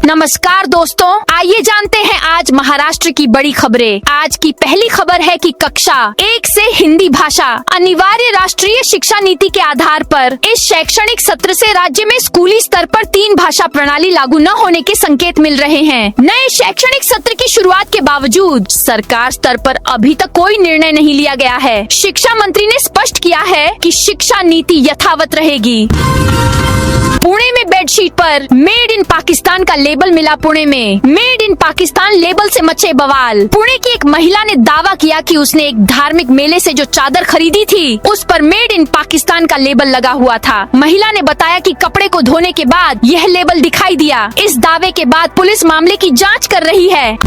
नमस्कार दोस्तों, आइए जानते हैं आज महाराष्ट्र की बड़ी खबरें। आज की पहली खबर है कि कक्षा 1 से हिंदी भाषा अनिवार्य राष्ट्रीय शिक्षा नीति के आधार पर इस शैक्षणिक सत्र से राज्य में स्कूली स्तर पर 3 भाषा प्रणाली लागू न होने के संकेत मिल रहे हैं। नए शैक्षणिक सत्र की शुरुआत के बावजूद सरकार स्तर पर अभी तक कोई निर्णय नहीं लिया गया है। शिक्षा मंत्री ने स्पष्ट किया है कि शिक्षा नीति यथावत रहेगी। पुणे में बेडशीट पर मेड इन पाकिस्तान का लेबल मिला। पुणे में मेड इन पाकिस्तान लेबल से मचे बवाल। पुणे की एक महिला ने दावा किया कि उसने एक धार्मिक मेले से जो चादर खरीदी थी उस पर मेड इन पाकिस्तान का लेबल लगा हुआ था। महिला ने बताया कि कपड़े को धोने के बाद यह लेबल दिखाई दिया। इस दावे के बाद पुलिस मामले की जाँच कर रही है।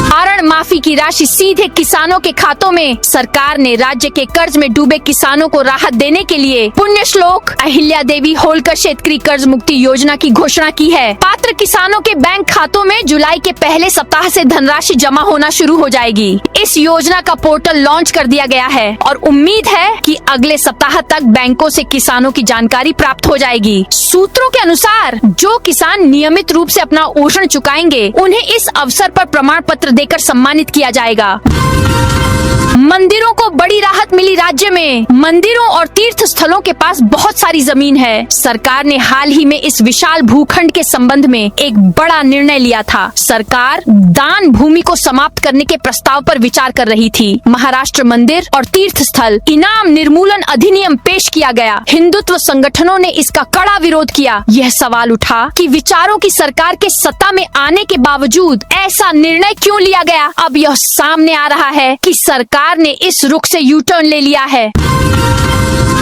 अरण माफी की राशि सीधे किसानों के खातों में। सरकार ने राज्य के कर्ज में डूबे किसानों को राहत देने के लिए पुण्य श्लोक अहिल्या देवी होलकर शेतकरी कर्ज मुक्ति योजना की घोषणा की है। पात्र किसानों के बैंक खातों में जुलाई के पहले सप्ताह से धनराशि जमा होना शुरू हो जाएगी। इस योजना का पोर्टल लॉन्च कर दिया गया है और उम्मीद है कि अगले सप्ताह तक बैंकों से किसानों की जानकारी प्राप्त हो जाएगी। सूत्रों के अनुसार जो किसान नियमित रूप से अपना उषण चुकाएंगे उन्हें इस अवसर पर प्रमाण पत्र देकर सम्मानित किया जाएगा। मंदिरों को बड़ी राहत मिली। राज्य में मंदिरों और तीर्थ स्थलों के पास बहुत सारी जमीन है। सरकार ने हाल ही में इस विशाल भूखंड के संबंध में एक बड़ा निर्णय लिया था। सरकार दान भूमि को समाप्त करने के प्रस्ताव पर विचार कर रही थी। महाराष्ट्र मंदिर और तीर्थ स्थल इनाम निर्मूलन अधिनियम पेश किया गया। हिंदुत्व संगठनों ने इसका कड़ा विरोध किया। यह सवाल उठा कि विचारों की सरकार के सत्ता में आने के बावजूद ऐसा निर्णय क्यों लिया गया। अब यह सामने आ रहा है कि सरकार ने इस रुख से यू टर्न ले लिया है।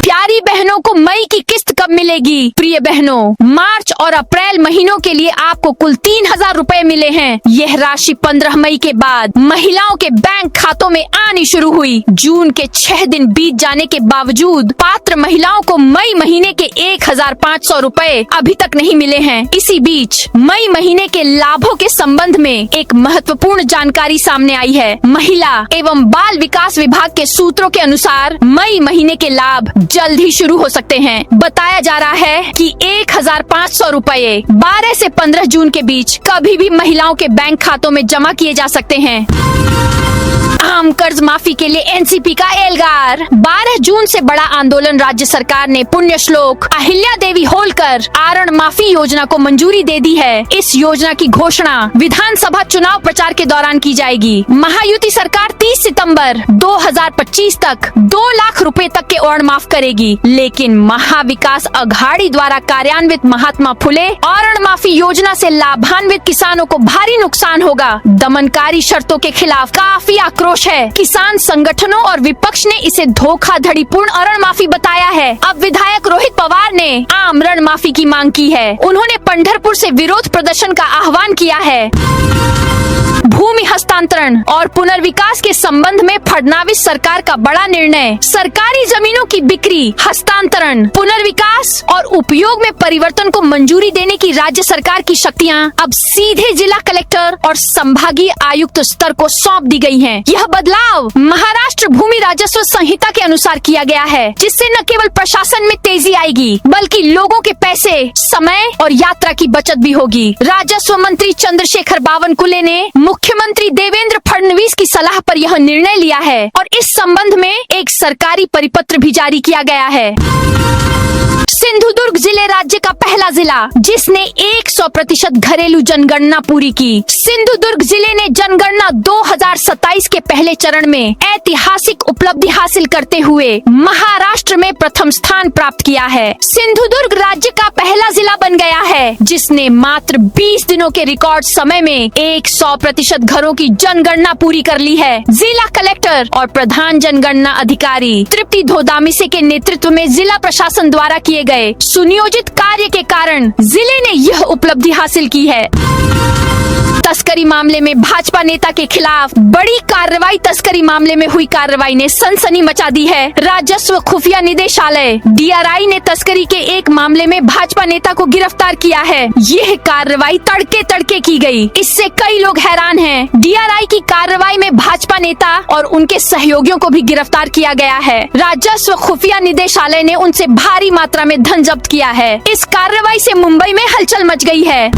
प्यारी बहनों को मई की किस्त कब मिलेगी। प्रिय बहनों, मार्च और अप्रैल महीनों के लिए आपको कुल 3000 रुपए मिले हैं। यह राशि 15 मई के बाद महिलाओं के बैंक खातों में आनी शुरू हुई। जून के 6 दिन बीत जाने के बावजूद पात्र महिलाओं को मई महीने के 1500 रुपए अभी तक नहीं मिले हैं। इसी बीच मई महीने के लाभों के संबंध में एक महत्वपूर्ण जानकारी सामने आई है। महिला एवं बाल विकास विभाग के सूत्रों के अनुसार मई महीने के लाभ जल्द ही शुरू हो सकते हैं। बताया जा रहा है कि 1500 रुपए 12 से 15 जून के बीच कभी भी महिलाओं के बैंक खातों में जमा किए जा सकते हैं। आम कर्ज माफी के लिए एनसीपी का एल्गार। 12 जून से बड़ा आंदोलन। राज्य सरकार ने पुण्य श्लोक अहिल्या देवी होलकर आरण माफी योजना को मंजूरी दे दी है। इस योजना की घोषणा विधानसभा चुनाव प्रचार के दौरान की जाएगी। महायुति सरकार 30 सितंबर 2025 तक 2 लाख रुपए तक के ऋण माफ करेगी, लेकिन महाविकास अघाड़ी द्वारा कार्यान्वित महात्मा फुले ऋण माफी योजना से लाभान्वित किसानों को भारी नुकसान होगा। दमनकारी शर्तों के खिलाफ काफी आक्रोश है। किसान संगठनों और विपक्ष ने इसे धोखाधड़ीपूर्ण ऋण माफी बताया है। अब विधायक रोहित पवार ने आम ऋण माफी की मांग की है। उन्होंने पंढरपुर से विरोध प्रदर्शन का आह्वान किया है। भूमि हस्तांतरण और पुनर्विकास के संबंध में फडणवीस सरकार का बड़ा निर्णय। सरकारी जमीनों की बिक्री, हस्तांतरण, पुनर्विकास और उपयोग में परिवर्तन को मंजूरी देने की राज्य सरकार की शक्तियां अब सीधे जिला कलेक्टर और संभागीय आयुक्त स्तर को सौंप दी गई हैं। यह बदलाव महाराष्ट्र भूमि राजस्व संहिता के अनुसार किया गया है, जिससे न केवल प्रशासन में तेजी आएगी बल्कि लोगों के पैसे, समय और यात्रा की बचत भी होगी। राजस्व मंत्री चंद्रशेखर बावनकुले ने मुख्यमंत्री देवेंद्र फडणवीस की सलाह पर यह निर्णय लिया है और इस संबंध में एक सरकारी परिपत्र भी जारी किया गया है। सिंधुदुर्ग जिले राज्य का पहला जिला जिसने 100% घरेलू जनगणना पूरी की। सिंधुदुर्ग जिले ने जनगणना 2027 के पहले चरण में ऐतिहासिक उपलब्धि हासिल करते हुए महाराष्ट्र में प्रथम स्थान प्राप्त किया है। सिंधुदुर्ग राज्य का पहला जिला बन गया है जिसने मात्र 20 दिनों के रिकॉर्ड समय में 100% घरों की जनगणना पूरी कर ली है। जिला कलेक्टर और प्रधान जनगणना अधिकारी तृप्ति धोदामिसे के नेतृत्व में जिला प्रशासन द्वारा किए गए सुनियोजित कार्य के कारण जिले ने यह उपलब्धि हासिल की है। तस्करी मामले में भाजपा नेता के खिलाफ बड़ी कार्रवाई। तस्करी मामले में हुई कार्रवाई ने सनसनी मचा दी है। राजस्व खुफिया निदेशालय डीआरआई ने तस्करी के एक मामले में भाजपा नेता को गिरफ्तार किया है। यह कार्रवाई तड़के तड़के की गई। इससे कई लोग हैरान हैं। डीआरआई की कार्रवाई में भाजपा नेता और उनके सहयोगियों को भी गिरफ्तार किया गया है। राजस्व खुफिया निदेशालय ने उनसे भारी मात्रा में धन जब्त किया है। इस कार्रवाई से मुंबई में हलचल मच गई है।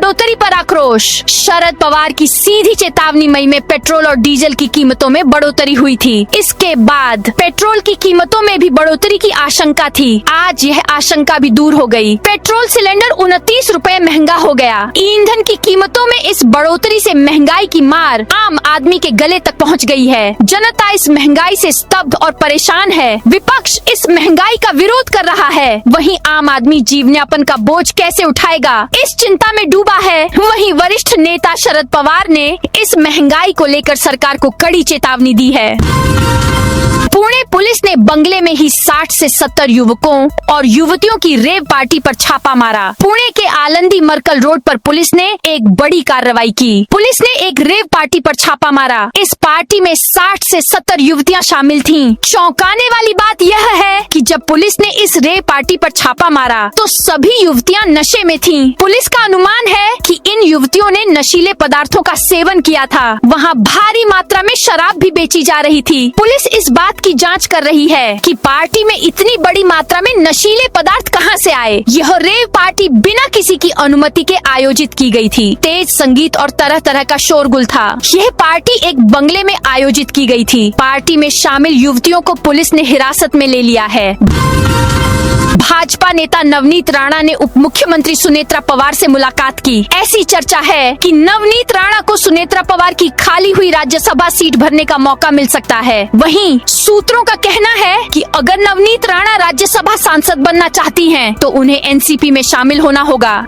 बढ़ोतरी पर आक्रोश। शरद पवार की सीधी चेतावनी, मई में पेट्रोल और डीजल की कीमतों में बढ़ोतरी हुई थी। इसके बाद पेट्रोल की कीमतों में भी बढ़ोतरी की आशंका थी। आज यह आशंका भी दूर हो गई। पेट्रोल सिलेंडर 29 रुपए महंगा हो गया। ईंधन की कीमतों में इस बढ़ोतरी से महंगाई की मार आम आदमी के गले तक पहुंच गई है। जनता इस महंगाई से स्तब्ध और परेशान है। विपक्ष इस महंगाई का विरोध कर रहा है। वहीं आम आदमी जीवनयापन का बोझ कैसे उठाएगा, इस चिंता में डूबा है। वहीं वरिष्ठ नेता शरद पवार ने इस महंगाई को लेकर सरकार को कड़ी चेतावनी दी है। पुणे पुलिस ने बंगले में ही 60 से 70 युवकों और युवतियों की रेव पार्टी पर छापा मारा। पुणे के आलंदी मरकल रोड पर पुलिस ने एक बड़ी कार्रवाई की। पुलिस ने एक रेव पार्टी पर छापा मारा। इस पार्टी में 60 से 70 युवतियां शामिल थीं। चौंकाने वाली बात यह है कि जब पुलिस ने इस रेव पार्टी पर छापा मारा तो सभी युवतियां नशे में थीं। पुलिस का अनुमान है कि इन युवतियों ने नशीले पदार्थों का सेवन किया था। वहाँ भारी मात्रा में शराब भी बेची जा रही थी। पुलिस इस बात की जांच कर रही है कि पार्टी में इतनी बड़ी मात्रा में नशीले पदार्थ कहां से आए। यह रेव पार्टी बिना किसी की अनुमति के आयोजित की गई थी। तेज संगीत और तरह तरह का शोरगुल था। यह पार्टी एक बंगले में आयोजित की गई थी। पार्टी में शामिल युवतियों को पुलिस ने हिरासत में ले लिया है। भाजपा नेता नवनीत राणा ने उप मुख्यमंत्री सुनेत्रा पवार से मुलाकात की। ऐसी चर्चा है कि नवनीत राणा को सुनेत्रा पवार की खाली हुई राज्यसभा सीट भरने का मौका मिल सकता है। वहीं सूत्रों का कहना है कि अगर नवनीत राणा राज्यसभा सांसद बनना चाहती हैं, तो उन्हें एनसीपी में शामिल होना होगा।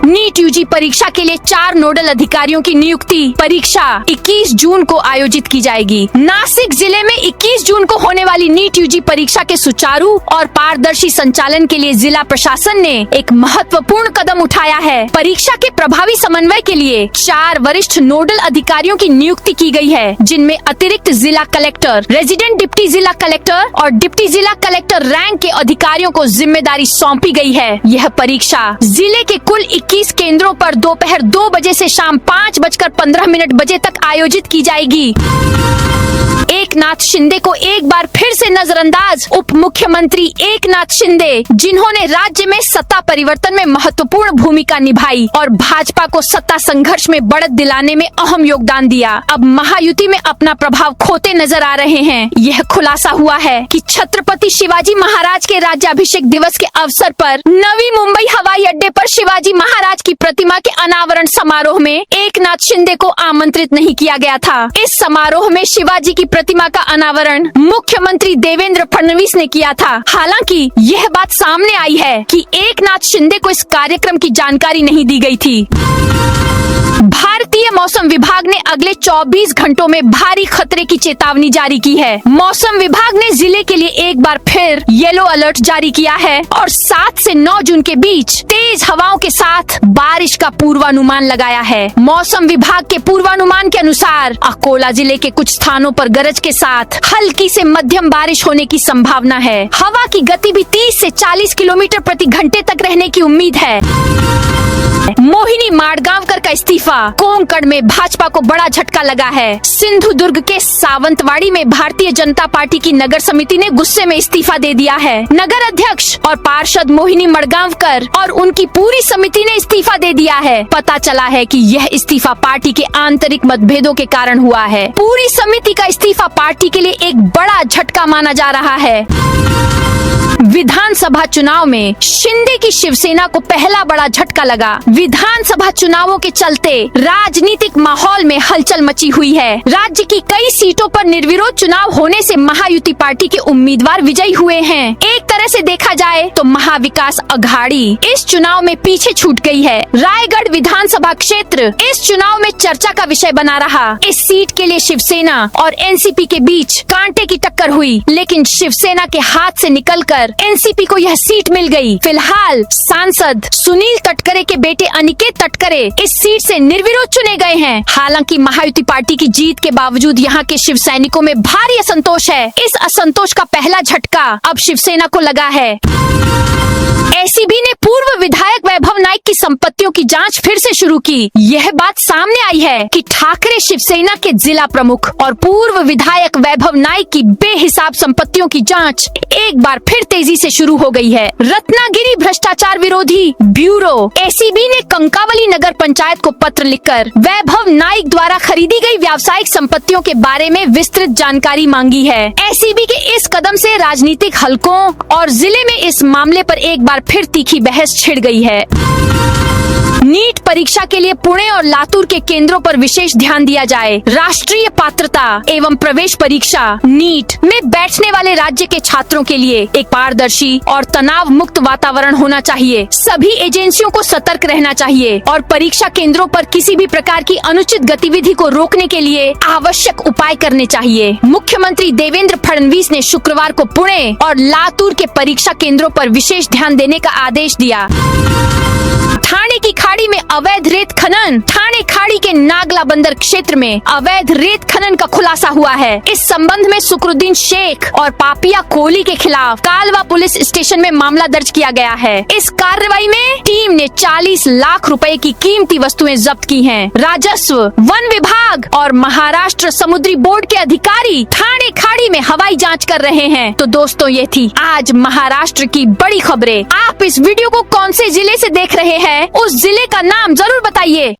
नीट यूजी परीक्षा के लिए 4 नोडल अधिकारियों की नियुक्ति। परीक्षा 21 जून को आयोजित की जाएगी। नासिक जिले में 21 जून को होने वाली नीट यूजी परीक्षा के सुचारू और पारदर्शी संचालन के लिए जिला प्रशासन ने एक महत्वपूर्ण कदम उठाया है। परीक्षा के प्रभावी समन्वय के लिए 4 वरिष्ठ नोडल अधिकारियों की नियुक्ति की गई है, जिनमें अतिरिक्त जिला कलेक्टर, रेजिडेंट डिप्टी जिला कलेक्टर और डिप्टी जिला कलेक्टर रैंक के अधिकारियों को जिम्मेदारी सौंपी गई है। यह परीक्षा जिले के कुल 21 केंद्रों पर दोपहर 2 बजे से शाम 5:15 बजे तक आयोजित की जाएगी। एकनाथ शिंदे को एक बार फिर से नजरअंदाज। उप मुख्यमंत्री एकनाथ शिंदे, जिन्होंने राज्य में सत्ता परिवर्तन में महत्वपूर्ण भूमिका निभाई और भाजपा को सत्ता संघर्ष में बढ़त दिलाने में अहम योगदान दिया, अब महायुति में अपना प्रभाव खोते नजर आ रहे हैं। यह खुलासा हुआ है कि छत्रपति शिवाजी महाराज के राज्याभिषेक दिवस के अवसर पर नवी मुंबई हवाई अड्डे पर शिवाजी महाराज की प्रतिमा के अनावरण समारोह में एकनाथ शिंदे को आमंत्रित नहीं किया गया था। इस समारोह में शिवाजी की प्रतिमा का अनावरण मुख्यमंत्री देवेंद्र फडणवीस ने किया था। हालांकि यह बात सामने आई है कि एकनाथ शिंदे को इस कार्यक्रम की जानकारी नहीं दी गई थी। भारतीय मौसम विभाग ने अगले 24 घंटों में भारी खतरे की चेतावनी जारी की है। मौसम विभाग ने जिले के लिए एक बार फिर येलो अलर्ट जारी किया है और 7 से 9 जून के बीच तेज हवाओं के साथ बारिश का पूर्वानुमान लगाया है। मौसम विभाग के पूर्वानुमान के अनुसार अकोला जिले के कुछ स्थानों पर गरज के साथ हल्की से मध्यम बारिश होने की संभावना है। हवा की गति भी 30 से 40 किलोमीटर प्रति घंटे तक रहने की उम्मीद है। मोहिनी माडगांवकर का इस्तीफा। कोंकण में भाजपा को बड़ा झटका लगा है। सिंधुदुर्ग के सावंतवाड़ी में भारतीय जनता पार्टी की नगर समिति ने गुस्से में इस्तीफा दे दिया है। नगर अध्यक्ष और पार्षद मोहिनी माडगांवकर और उनकी पूरी समिति ने इस्तीफा दे दिया है। पता चला है कि यह इस्तीफा पार्टी के आंतरिक मतभेदों के कारण हुआ है। पूरी समिति का इस्तीफा पार्टी के लिए एक बड़ा झटका माना जा रहा है। विधानसभा चुनाव में शिंदे की शिवसेना को पहला बड़ा झटका लगा। विधानसभा चुनावों के चलते राजनीतिक माहौल में हलचल मची हुई है। राज्य की कई सीटों पर निर्विरोध चुनाव होने से महायुति पार्टी के उम्मीदवार विजयी हुए हैं। एक तरह से देखा जाए तो महाविकास अघाड़ी इस चुनाव में पीछे छूट गई है। रायगढ़ विधानसभा क्षेत्र इस चुनाव में चर्चा का विषय बना रहा। इस सीट के लिए शिवसेना और एनसीपी के बीच कांटे की टक्कर हुई, लेकिन शिवसेना के हाथ से निकलकर एनसीपी को यह सीट मिल गई। फिलहाल सांसद सुनील तटकरे के बेटे अनिकेत तटकरे इस सीट से निर्विरोध चुने गए हैं। हालांकि महायुति पार्टी की जीत के बावजूद यहाँ के शिव सैनिकों में भारी असंतोष है। इस असंतोष का पहला झटका अब शिवसेना को लगा है। एसीबी ने पूर्व विधायक वैभव नाइक की संपत्तियों की जांच फिर से शुरू की। यह बात सामने आई है कि ठाकरे शिवसेना के जिला प्रमुख और पूर्व विधायक वैभव नाइक की बेहिसाब संपत्तियों की जांच एक बार फिर तेजी से शुरू हो गई है। रत्नागिरी भ्रष्टाचार विरोधी ब्यूरो एसीबी ने कंकावली नगर पंचायत को पत्र लिखकर वैभव नाइक द्वारा खरीदी गई व्यावसायिक संपत्तियों के बारे में विस्तृत जानकारी मांगी है। एसीबी के इस कदम से राजनीतिक हलकों और जिले में इस मामले पर एक बार फिर तीखी बहस छिड़ गई है। नीट परीक्षा के लिए पुणे और लातूर के केंद्रों पर विशेष ध्यान दिया जाए। राष्ट्रीय पात्रता एवं प्रवेश परीक्षा नीट में बैठने वाले राज्य के छात्रों के लिए एक पारदर्शी और तनाव मुक्त वातावरण होना चाहिए। सभी एजेंसियों को सतर्क रहना चाहिए और परीक्षा केंद्रों पर किसी भी प्रकार की अनुचित गतिविधि को रोकने के लिए आवश्यक उपाय करने चाहिए। मुख्यमंत्री देवेंद्र फडणवीस ने शुक्रवार को पुणे और लातूर के परीक्षा केंद्रों पर विशेष ध्यान देने का आदेश दिया। ठाणे की खाड़ी में अवैध रेत खनन। ठाणे खाड़ी के नागला बंदर क्षेत्र में अवैध रेत खनन का खुलासा हुआ है। इस संबंध में शुक्रुद्दीन शेख और पापिया कोहली के खिलाफ कालवा पुलिस स्टेशन में मामला दर्ज किया गया है। इस कार्रवाई में टीम ने 40 लाख रुपए की कीमती वस्तुएं जब्त की हैं। राजस्व, वन विभाग और महाराष्ट्र समुद्री बोर्ड के अधिकारी ठाणे खाड़ी में हवाई जांच कर रहे हैं। तो दोस्तों, ये थी आज महाराष्ट्र की बड़ी खबरें। आप इस वीडियो को कौन से जिले से देख रहे हैं, उस जिले का नाम जरूर बताइए।